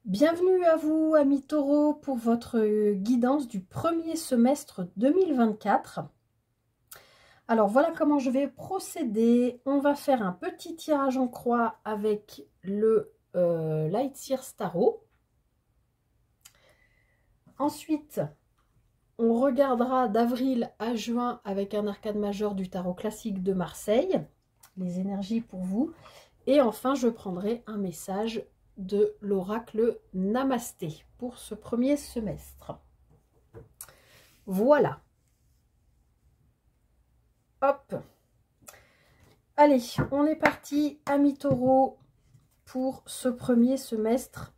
Bienvenue à vous, amis taureaux, pour votre guidance du premier semestre 2024. Alors, voilà comment je vais procéder. On va faire un petit tirage en croix avec le Light Seer Tarot. Ensuite, on regardera d'avril à juin avec un arcane majeur du tarot classique de Marseille, les énergies pour vous. Et enfin, je prendrai un message de l'oracle Namasté pour ce premier semestre. Voilà. Hop. Allez, on est parti, amis taureaux, pour ce premier semestre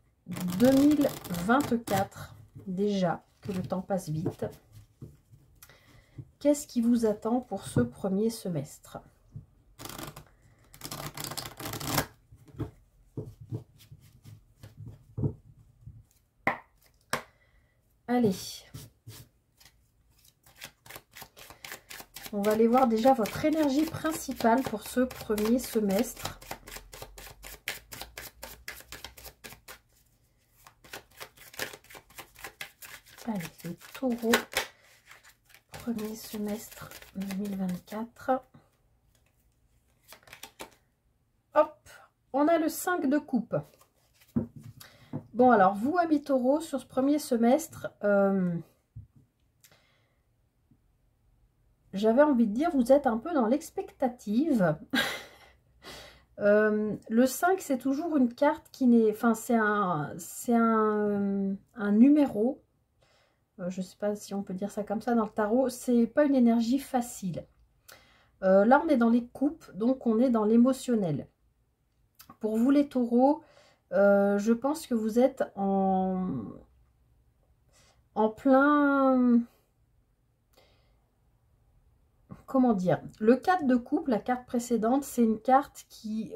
2024. Déjà que le temps passe vite. Qu'est-ce qui vous attend pour ce premier semestre ? Allez. On va aller voir déjà votre énergie principale pour ce premier semestre. Allez, le taureau, premier semestre 2024. Hop, on a le 5 de coupe. Bon, alors, vous, amis taureaux, sur ce premier semestre, j'avais envie de dire, vous êtes un peu dans l'expectative. Le 5, c'est toujours une carte qui n'est... Enfin, c'est un numéro. Je ne sais pas si on peut dire ça comme ça dans le tarot. C'est pas une énergie facile. Là, on est dans les coupes, donc on est dans l'émotionnel. Pour vous, les taureaux, je pense que vous êtes en plein... Comment dire? Le 4 de coupe, la carte précédente, c'est une carte qui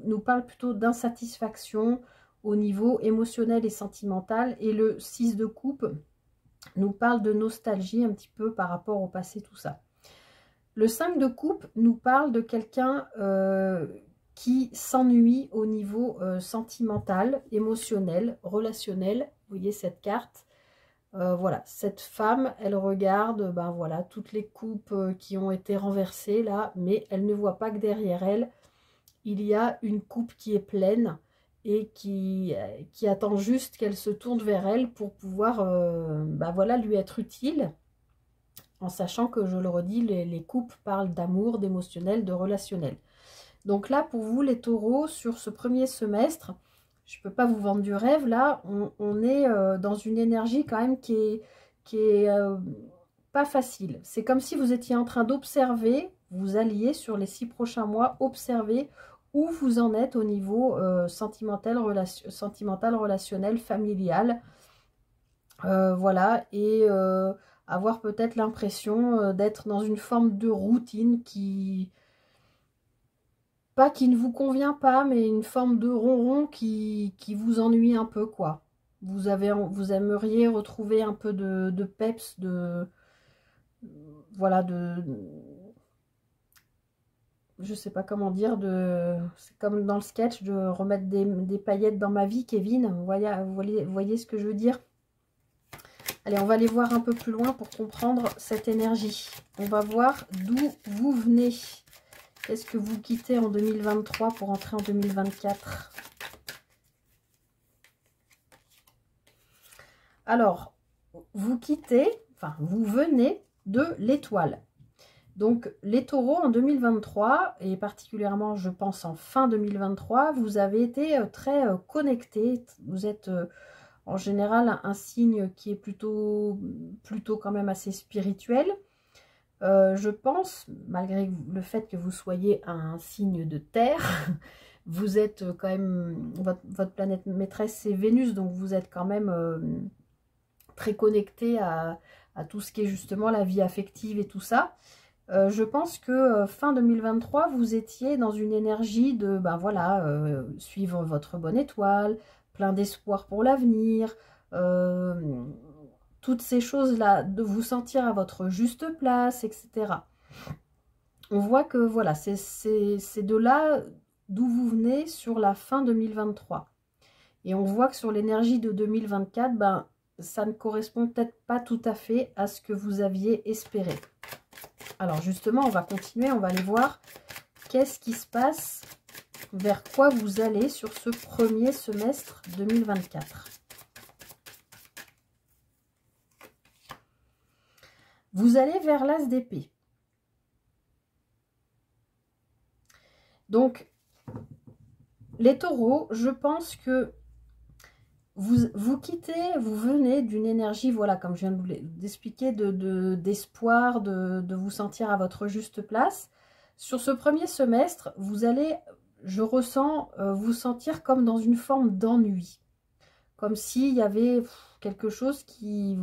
nous parle plutôt d'insatisfaction au niveau émotionnel et sentimental. Et le 6 de coupe nous parle de nostalgie un petit peu par rapport au passé, tout ça. Le 5 de coupe nous parle de quelqu'un qui s'ennuie au niveau sentimental, émotionnel, relationnel. Vous voyez cette carte? Voilà, cette femme, elle regarde ben voilà, toutes les coupes qui ont été renversées là, mais elle ne voit pas que derrière elle, il y a une coupe qui est pleine et qui attend juste qu'elle se tourne vers elle pour pouvoir ben voilà, lui être utile, en sachant que, je le redis, les coupes parlent d'amour, d'émotionnel, de relationnel. Donc là, pour vous, les taureaux, sur ce premier semestre, je ne peux pas vous vendre du rêve, là, on est dans une énergie quand même qui est pas facile. C'est comme si vous étiez en train d'observer, vous alliez sur les 6 prochains mois, observer où vous en êtes au niveau sentimental, relationnel, familial. Voilà, et avoir peut-être l'impression d'être dans une forme de routine qui... Pas qui ne vous convient pas, mais une forme de ronron qui vous ennuie un peu, quoi. Vous aimeriez retrouver un peu de peps, voilà, je sais pas comment dire, c'est comme dans le sketch de remettre des paillettes dans ma vie, Kevin. Vous voyez ce que je veux dire? Allez, on va aller voir un peu plus loin pour comprendre cette énergie. On va voir d'où vous venez. Qu'est-ce que vous quittez en 2023 pour entrer en 2024? Alors, vous quittez, enfin, vous venez de l'étoile. Donc, les taureaux en 2023, et particulièrement, je pense, en fin 2023, vous avez été très connectés. Vous êtes en général un signe qui est plutôt quand même assez spirituel. Je pense, malgré le fait que vous soyez un signe de terre, vous êtes quand même, votre planète maîtresse c'est Vénus, donc vous êtes quand même très connecté à tout ce qui est justement la vie affective et tout ça. Je pense que fin 2023, vous étiez dans une énergie de, ben voilà, suivre votre bonne étoile, plein d'espoir pour l'avenir, toutes ces choses-là, de vous sentir à votre juste place, etc. On voit que voilà, c'est de là d'où vous venez sur la fin 2023. Et on voit que sur l'énergie de 2024, ben, ça ne correspond peut-être pas tout à fait à ce que vous aviez espéré. Alors justement, on va continuer, on va aller voir qu'est-ce qui se passe, vers quoi vous allez sur ce premier semestre 2024. Vous allez vers l'as d'épée. Donc, les taureaux, je pense que vous quittez, vous venez d'une énergie, voilà, comme je viens de vous l'expliquer, d'espoir, de vous sentir à votre juste place. Sur ce premier semestre, vous allez, je ressens, vous sentir comme dans une forme d'ennui. Comme s'il y avait quelque chose qui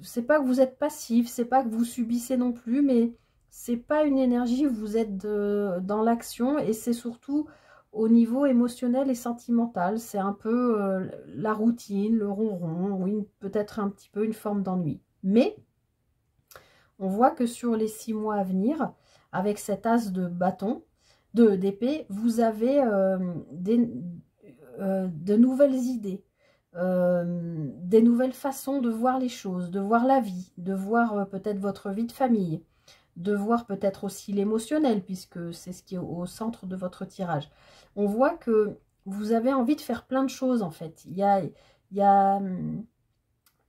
c'est pas que vous êtes passif, c'est pas que vous subissez non plus, mais c'est pas une énergie où vous êtes dans l'action, et c'est surtout au niveau émotionnel et sentimental. C'est un peu la routine, le ronron, oui, peut-être un petit peu une forme d'ennui. Mais on voit que sur les 6 mois à venir, avec cet as de bâton, d'épée, vous avez de nouvelles idées. Des nouvelles façons de voir les choses, de voir la vie, de voir peut-être votre vie de famille, de voir peut-être aussi l'émotionnel, puisque c'est ce qui est au centre de votre tirage. On voit que vous avez envie de faire plein de choses en fait.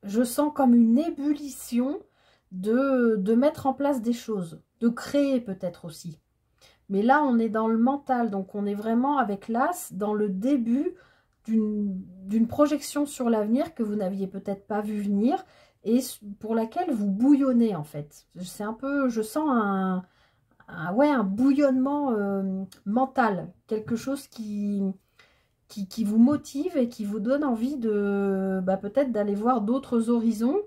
Je sens comme une ébullition de mettre en place des choses, de créer peut-être aussi. Mais là, on est dans le mental, donc on est vraiment avec l'as dans le début d'une projection sur l'avenir que vous n'aviez peut-être pas vu venir et pour laquelle vous bouillonnez en fait. C'est un peu, je sens un bouillonnement mental, quelque chose qui vous motive et qui vous donne envie de peut-être d'aller voir d'autres horizons.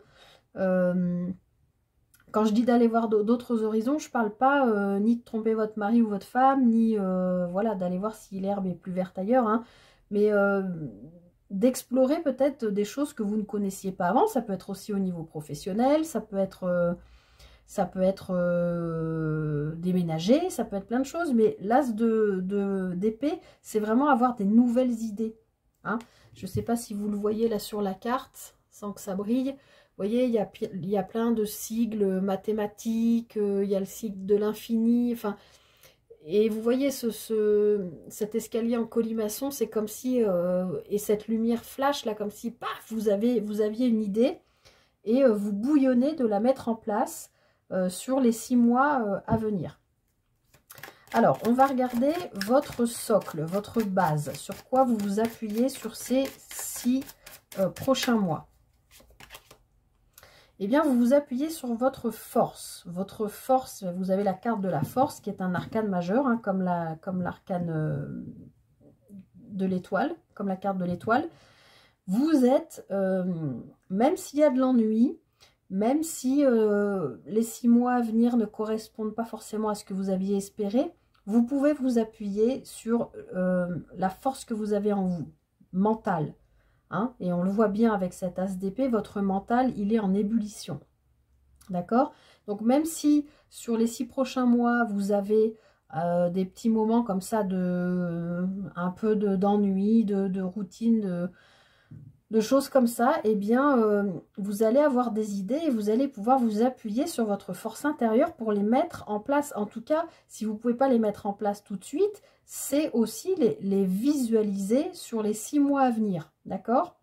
Quand je dis d'aller voir d'autres horizons, je ne parle pas ni de tromper votre mari ou votre femme, ni voilà, d'aller voir si l'herbe est plus verte ailleurs, hein, mais d'explorer peut-être des choses que vous ne connaissiez pas avant. Ça peut être aussi au niveau professionnel, ça peut être déménager, ça peut être plein de choses, mais l'as d'épée, c'est vraiment avoir des nouvelles idées. Hein. Je ne sais pas si vous le voyez là sur la carte, sans que ça brille. Vous voyez, il y a plein de sigles mathématiques, il y a le sigle de l'infini, enfin, et vous voyez cet escalier en colimaçon, c'est comme si, et cette lumière flash là, comme si, paf, vous aviez une idée, et vous bouillonnez de la mettre en place sur les 6 mois à venir. Alors, on va regarder votre socle, votre base, sur quoi vous vous appuyez sur ces 6 prochains mois. Eh bien, vous vous appuyez sur votre force. Votre force, vous avez la carte de la force, qui est un arcane majeur, hein, comme l'arcane de l'étoile, comme la carte de l'étoile. Vous êtes, même s'il y a de l'ennui, même si les 6 mois à venir ne correspondent pas forcément à ce que vous aviez espéré, vous pouvez vous appuyer sur la force que vous avez en vous, mentale. Hein, et on le voit bien avec cet as d'épée, votre mental, il est en ébullition. D'accord? Donc même si sur les 6 prochains mois, vous avez des petits moments comme ça, un peu d'ennui, de routine, de choses comme ça, eh bien, vous allez avoir des idées et vous allez pouvoir vous appuyer sur votre force intérieure pour les mettre en place. En tout cas, si vous ne pouvez pas les mettre en place tout de suite, c'est aussi les visualiser sur les 6 mois à venir. D'accord?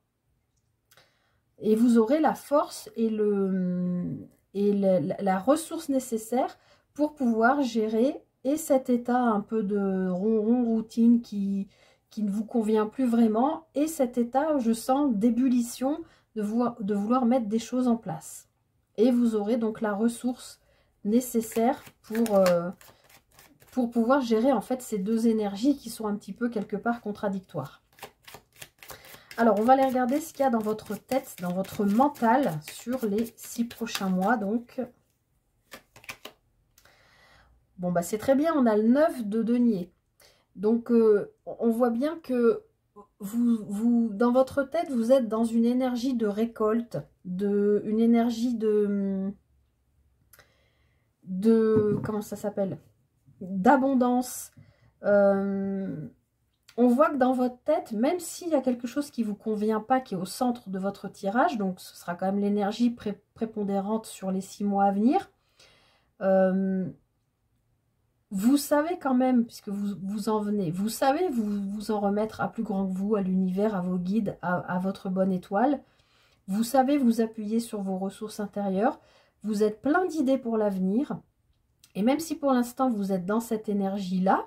Et vous aurez la force et la ressource nécessaire pour pouvoir gérer et cet état un peu de ronron routine qui ne vous convient plus vraiment, et cet état, je sens, d'ébullition, de vouloir mettre des choses en place. Et vous aurez donc la ressource nécessaire pour pouvoir gérer en fait ces deux énergies qui sont un petit peu quelque part contradictoires. Alors, on va aller regarder ce qu'il y a dans votre tête, dans votre mental, sur les 6 prochains mois. Donc, bon, bah c'est très bien, on a le 9 de denier. Donc, on voit bien que dans votre tête, vous êtes dans une énergie de récolte, une énergie comment ça s'appelle? D'abondance. on voit que dans votre tête, même s'il y a quelque chose qui ne vous convient pas, qui est au centre de votre tirage, donc ce sera quand même l'énergie prépondérante sur les 6 mois à venir, vous savez quand même, puisque vous en venez, vous savez vous en remettre à plus grand que vous, à l'univers, à vos guides, à votre bonne étoile. Vous savez vous appuyer sur vos ressources intérieures. Vous êtes plein d'idées pour l'avenir. Et même si pour l'instant vous êtes dans cette énergie-là,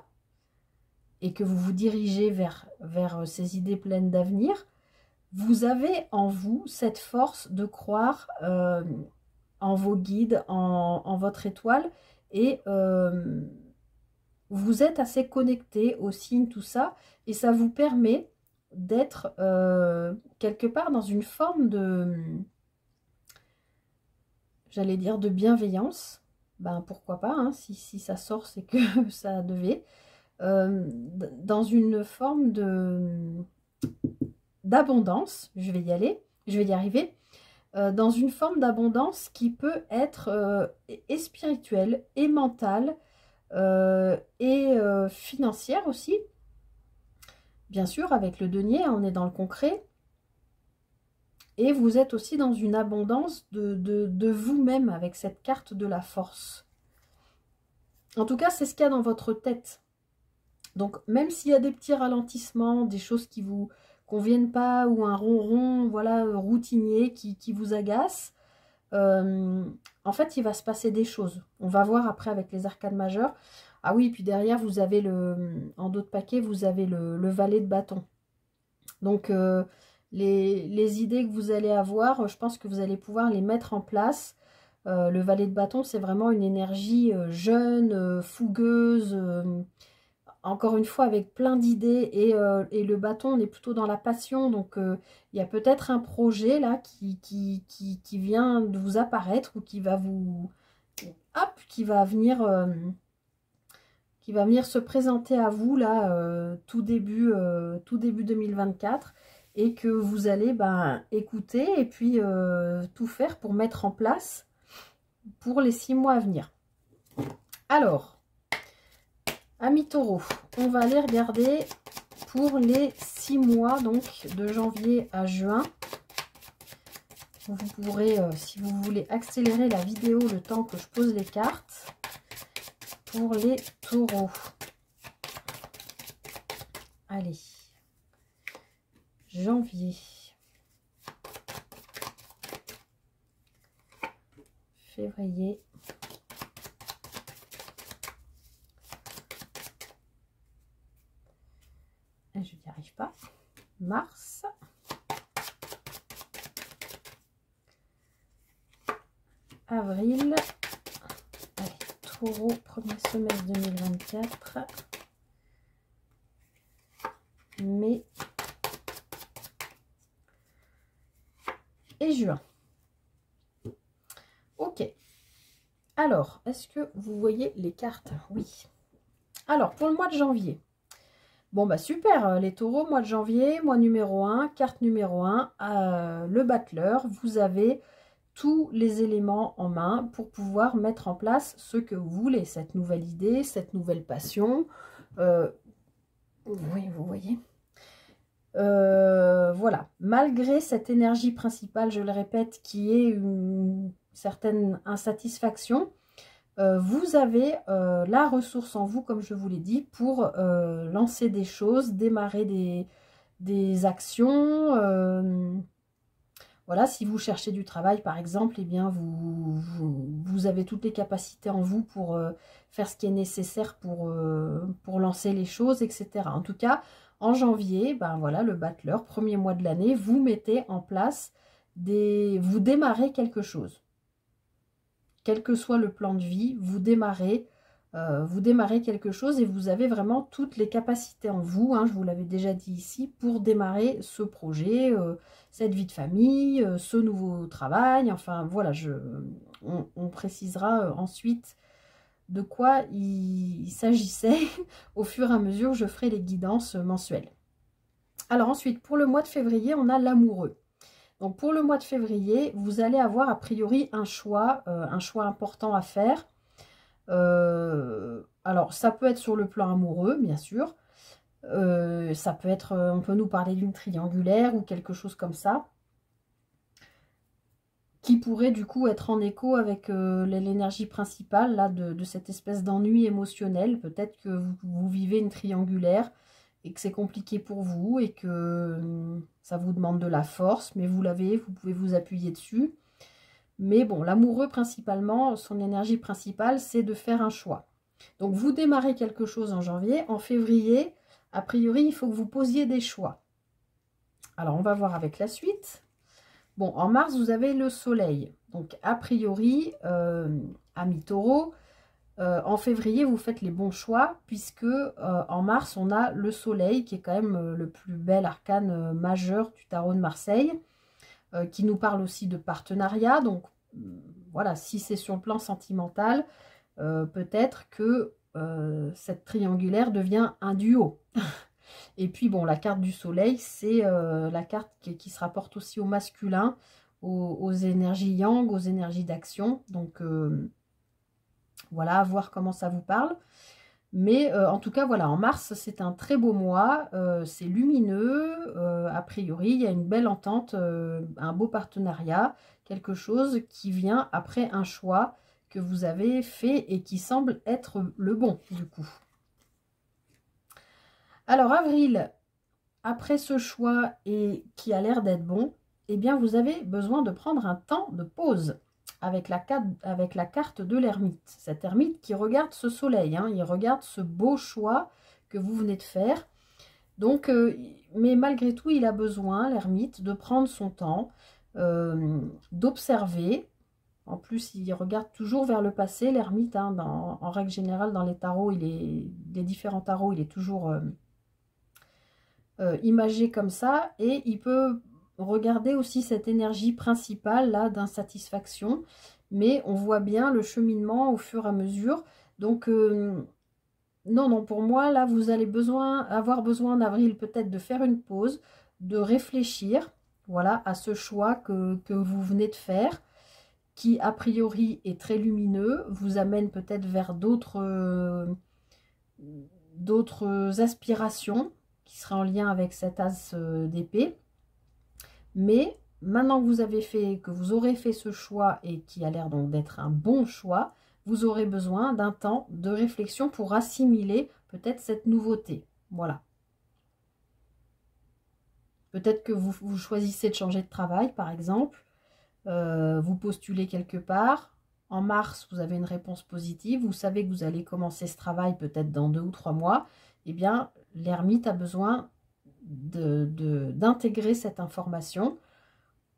et que vous vous dirigez vers ces idées pleines d'avenir, vous avez en vous cette force de croire en vos guides, en votre étoile, et vous êtes assez connecté aux signes, tout ça, et ça vous permet d'être quelque part dans une forme de, j'allais dire, de bienveillance. Ben pourquoi pas, hein, si ça sort, c'est que ça devait. Dans une forme d'abondance, je vais y aller, je vais y arriver, dans une forme d'abondance qui peut être et spirituelle, et mentale, et financière aussi. Bien sûr, avec le denier, on est dans le concret. Et vous êtes aussi dans une abondance de vous-même avec cette carte de la force. En tout cas, c'est ce qu'il y a dans votre tête. Donc, même s'il y a des petits ralentissements, des choses qui vous conviennent pas, ou un ronron, voilà, routinier qui vous agace, en fait, il va se passer des choses. On va voir après avec les arcades majeures. Ah oui, puis derrière, vous avez en dos de paquet, vous avez le valet de bâton. Donc, les idées que vous allez avoir, je pense que vous allez pouvoir les mettre en place. Le valet de bâton, c'est vraiment une énergie jeune, fougueuse, encore une fois avec plein d'idées, et le bâton, on est plutôt dans la passion, donc il y a peut-être un projet là qui vient de vous apparaître, ou qui va vous... Hop, qui va venir se présenter à vous là tout début 2024, et que vous allez écouter, et puis tout faire pour mettre en place pour les 6 mois à venir. Alors, amis taureaux, on va aller regarder pour les 6 mois, donc de janvier à juin. Vous pourrez, si vous voulez, accélérer la vidéo le temps que je pose les cartes pour les taureaux. Allez, janvier, février, je n'y arrive pas, mars, avril, allez, taureau, premier semestre 2024, mai et juin. Ok. Alors, est-ce que vous voyez les cartes? Oui. Alors, pour le mois de janvier. Bon, bah super, les taureaux, mois de janvier, mois numéro 1, carte numéro 1, le battleur. Vous avez tous les éléments en main pour pouvoir mettre en place ce que vous voulez. Cette nouvelle idée, cette nouvelle passion. Oui, vous voyez. Voilà, malgré cette énergie principale, je le répète, qui est une certaine insatisfaction, vous avez la ressource en vous, comme je vous l'ai dit, pour lancer des choses, démarrer des actions. Voilà, si vous cherchez du travail, par exemple, eh bien, vous avez toutes les capacités en vous pour faire ce qui est nécessaire pour lancer les choses, etc. En tout cas, en janvier, ben voilà, le battleur, premier mois de l'année, vous mettez en place vous démarrez quelque chose. Quel que soit le plan de vie, vous démarrez quelque chose, et vous avez vraiment toutes les capacités en vous, hein, je vous l'avais déjà dit ici, pour démarrer ce projet, cette vie de famille, ce nouveau travail. Enfin voilà, on précisera ensuite de quoi il s'agissait au fur et à mesure, je ferai les guidances mensuelles. Alors ensuite, pour le mois de février, on a l'amoureux. Donc pour le mois de février, vous allez avoir a priori un choix important à faire. Alors ça peut être sur le plan amoureux, bien sûr. Ça peut être, on peut nous parler d'une triangulaire ou quelque chose comme ça, qui pourrait du coup être en écho avec l'énergie principale là, de cette espèce d'ennui émotionnel. Peut-être que vous vivez une triangulaire et que c'est compliqué pour vous et que ça vous demande de la force, mais vous l'avez, vous pouvez vous appuyer dessus. Mais bon, l'amoureux principalement, son énergie principale, c'est de faire un choix. Donc vous démarrez quelque chose en janvier, en février, a priori, il faut que vous posiez des choix. Alors on va voir avec la suite. Bon, en mars, vous avez le soleil. Donc a priori, amis taureau, en février, vous faites les bons choix, puisque en mars, on a le soleil, qui est quand même le plus bel arcane majeur du tarot de Marseille, qui nous parle aussi de partenariat. Donc voilà, si c'est sur le plan sentimental, peut-être que cette triangulaire devient un duo. Et puis bon, la carte du soleil, c'est la carte qui se rapporte aussi au masculin, aux énergies yang, aux énergies d'action. Donc voilà, à voir comment ça vous parle. Mais en tout cas, voilà, en mars, c'est un très beau mois, c'est lumineux, a priori, il y a une belle entente, un beau partenariat, quelque chose qui vient après un choix que vous avez fait et qui semble être le bon, du coup. Alors, avril, après ce choix et qui a l'air d'être bon, eh bien, vous avez besoin de prendre un temps de pause avec la carte de l'ermite. Cet ermite qui regarde ce soleil, hein, il regarde ce beau choix que vous venez de faire. Donc, mais malgré tout, il a besoin, l'ermite, de prendre son temps, d'observer. En plus, il regarde toujours vers le passé, l'ermite, hein, en règle générale, dans les tarots, les différents tarots, il est toujours imagé comme ça, et il peut regarder aussi cette énergie principale là d'insatisfaction, mais on voit bien le cheminement au fur et à mesure. Donc non, pour moi là, vous allez avoir besoin en avril peut-être de faire une pause, de réfléchir, voilà, à ce choix que vous venez de faire, qui a priori est très lumineux, vous amène peut-être vers d'autres aspirations qui sera en lien avec cet as d'épée. Mais maintenant que vous avez que vous aurez fait ce choix et qui a l'air donc d'être un bon choix, vous aurez besoin d'un temps de réflexion pour assimiler peut-être cette nouveauté. Voilà. Peut-être que vous choisissez de changer de travail, par exemple. Vous postulez quelque part. En mars, vous avez une réponse positive. Vous savez que vous allez commencer ce travail peut-être dans 2 ou 3 mois. Eh bien, l'ermite a besoin d'intégrer cette information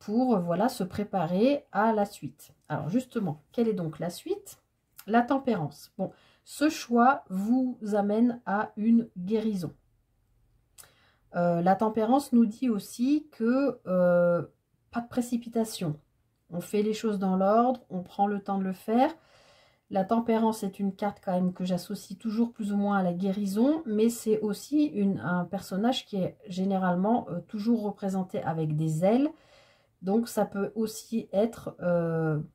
pour voilà, se préparer à la suite. Alors justement, quelle est donc la suite? La tempérance. Bon, ce choix vous amène à une guérison. La tempérance nous dit aussi que pas de précipitation. On fait les choses dans l'ordre, on prend le temps de le faire. La tempérance est une carte quand même que j'associe toujours plus ou moins à la guérison, mais c'est aussi un personnage qui est généralement toujours représenté avec des ailes. Donc ça peut aussi être,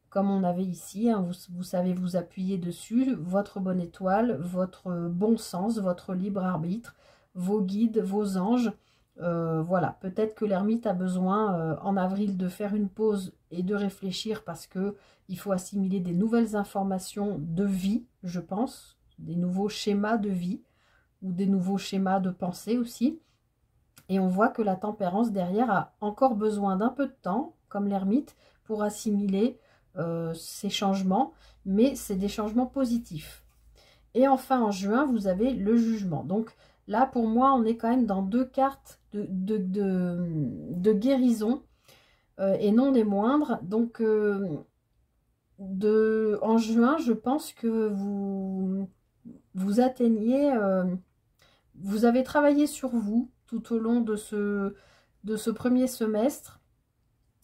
comme on avait ici, hein, vous savez vous appuyer dessus, votre bonne étoile, votre bon sens, votre libre arbitre, vos guides, vos anges. Voilà, peut-être que l'ermite a besoin en avril de faire une pause et de réfléchir parce que il faut assimiler des nouvelles informations de vie, je pense, des nouveaux schémas de vie ou des nouveaux schémas de pensée aussi. Et on voit que la tempérance derrière a encore besoin d'un peu de temps, comme l'ermite, pour assimiler ces changements, mais c'est des changements positifs. Et enfin, en juin, vous avez le jugement. Donc là, pour moi, on est quand même dans 2 cartes de guérison, et non des moindres. Donc, en juin, je pense que vous atteignez... vous avez travaillé sur vous tout au long de ce premier semestre.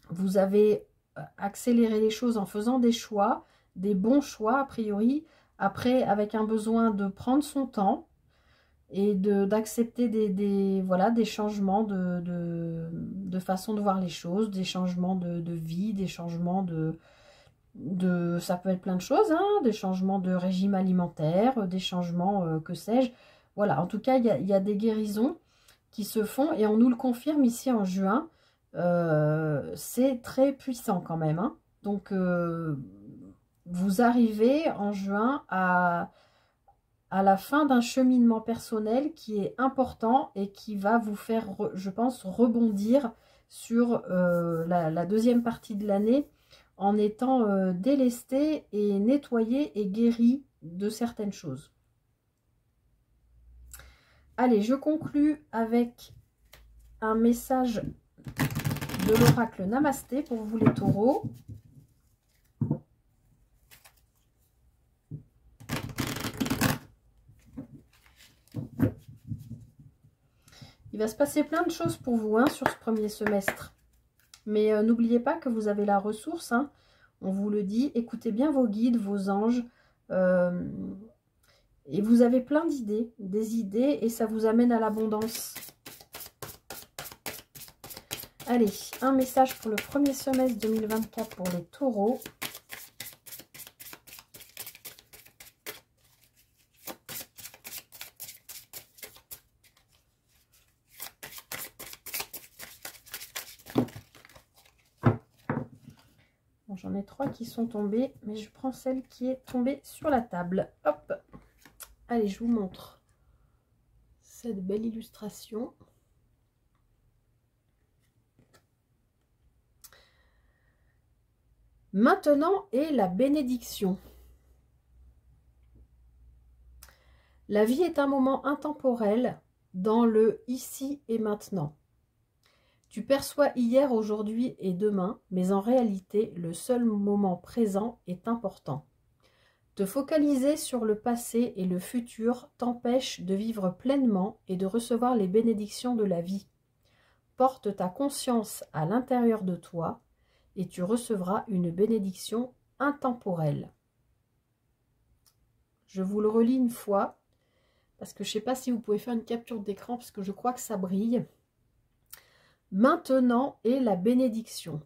Vous avez accéléré les choses en faisant des choix, des bons choix a priori. Après, avec un besoin de prendre son temps et d'accepter des changements de façon de voir les choses, des changements de vie, des changements ça peut être plein de choses, hein, des changements de régime alimentaire, des changements, que sais-je. Voilà, en tout cas, il y a des guérisons qui se font et on nous le confirme ici en juin. C'est très puissant quand même, hein. Donc, vous arrivez en juin à la fin d'un cheminement personnel qui est important et qui va vous faire, je pense, rebondir sur la deuxième partie de l'année en étant délesté et nettoyé et guéri de certaines choses. Allez, je conclus avec un message de l'oracle Namasté pour vous les taureaux. Il va se passer plein de choses pour vous hein, sur ce premier semestre. Mais n'oubliez pas que vous avez la ressource. Hein, on vous le dit, écoutez bien vos guides, vos anges. Et vous avez plein d'idées, des idées, et ça vous amène à l'abondance. Allez, un message pour le premier semestre 2024 pour les taureaux. Bon, j'en ai 3 qui sont tombés, mais je prends celle qui est tombée sur la table. Hop! Allez, je vous montre cette belle illustration. Maintenant est la bénédiction. La vie est un moment intemporel dans le ici et maintenant. Tu perçois hier, aujourd'hui et demain, mais en réalité, le seul moment présent est important. Te focaliser sur le passé et le futur t'empêche de vivre pleinement et de recevoir les bénédictions de la vie. Porte ta conscience à l'intérieur de toi et tu recevras une bénédiction intemporelle. Je vous le relis une fois, parce que je ne sais pas si vous pouvez faire une capture d'écran, parce que je crois que ça brille. Maintenant est la bénédiction.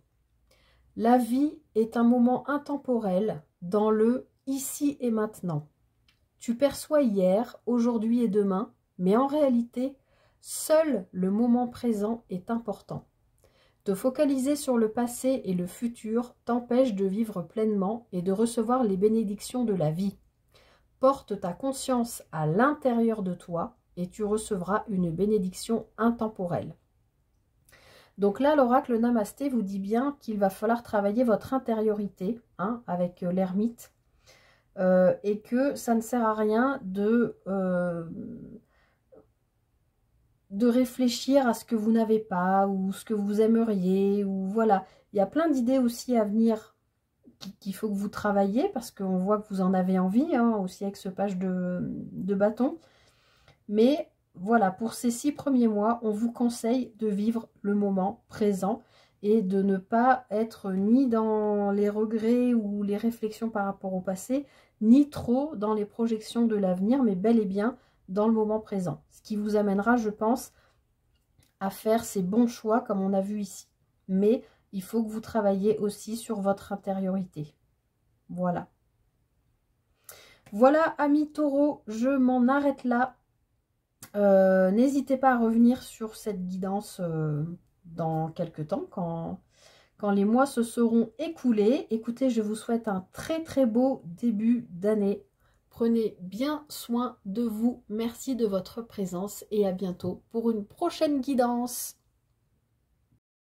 La vie est un moment intemporel dans le ici et maintenant. Tu perçois hier, aujourd'hui et demain, mais en réalité, seul le moment présent est important. Te focaliser sur le passé et le futur t'empêche de vivre pleinement et de recevoir les bénédictions de la vie. Porte ta conscience à l'intérieur de toi et tu recevras une bénédiction intemporelle. Donc là, l'oracle Namasté vous dit bien qu'il va falloir travailler votre intériorité hein, avec l'ermite. Et que ça ne sert à rien de réfléchir à ce que vous n'avez pas ou ce que vous aimeriez. Ou voilà, il y a plein d'idées aussi à venir qu'il faut que vous travailliez parce qu'on voit que vous en avez envie, hein, aussi avec ce page de bâton. Mais voilà, pour ces 6 premiers mois, on vous conseille de vivre le moment présent et de ne pas être ni dans les regrets ou les réflexions par rapport au passé, ni trop dans les projections de l'avenir, mais bel et bien dans le moment présent. Ce qui vous amènera, je pense, à faire ces bons choix comme on a vu ici. Mais il faut que vous travailliez aussi sur votre intériorité. Voilà. Voilà, amis taureaux, je m'en arrête là. N'hésitez pas à revenir sur cette guidance dans quelques temps, quand les mois se seront écoulés. Écoutez, je vous souhaite un très très beau début d'année. Prenez bien soin de vous. Merci de votre présence et à bientôt pour une prochaine guidance.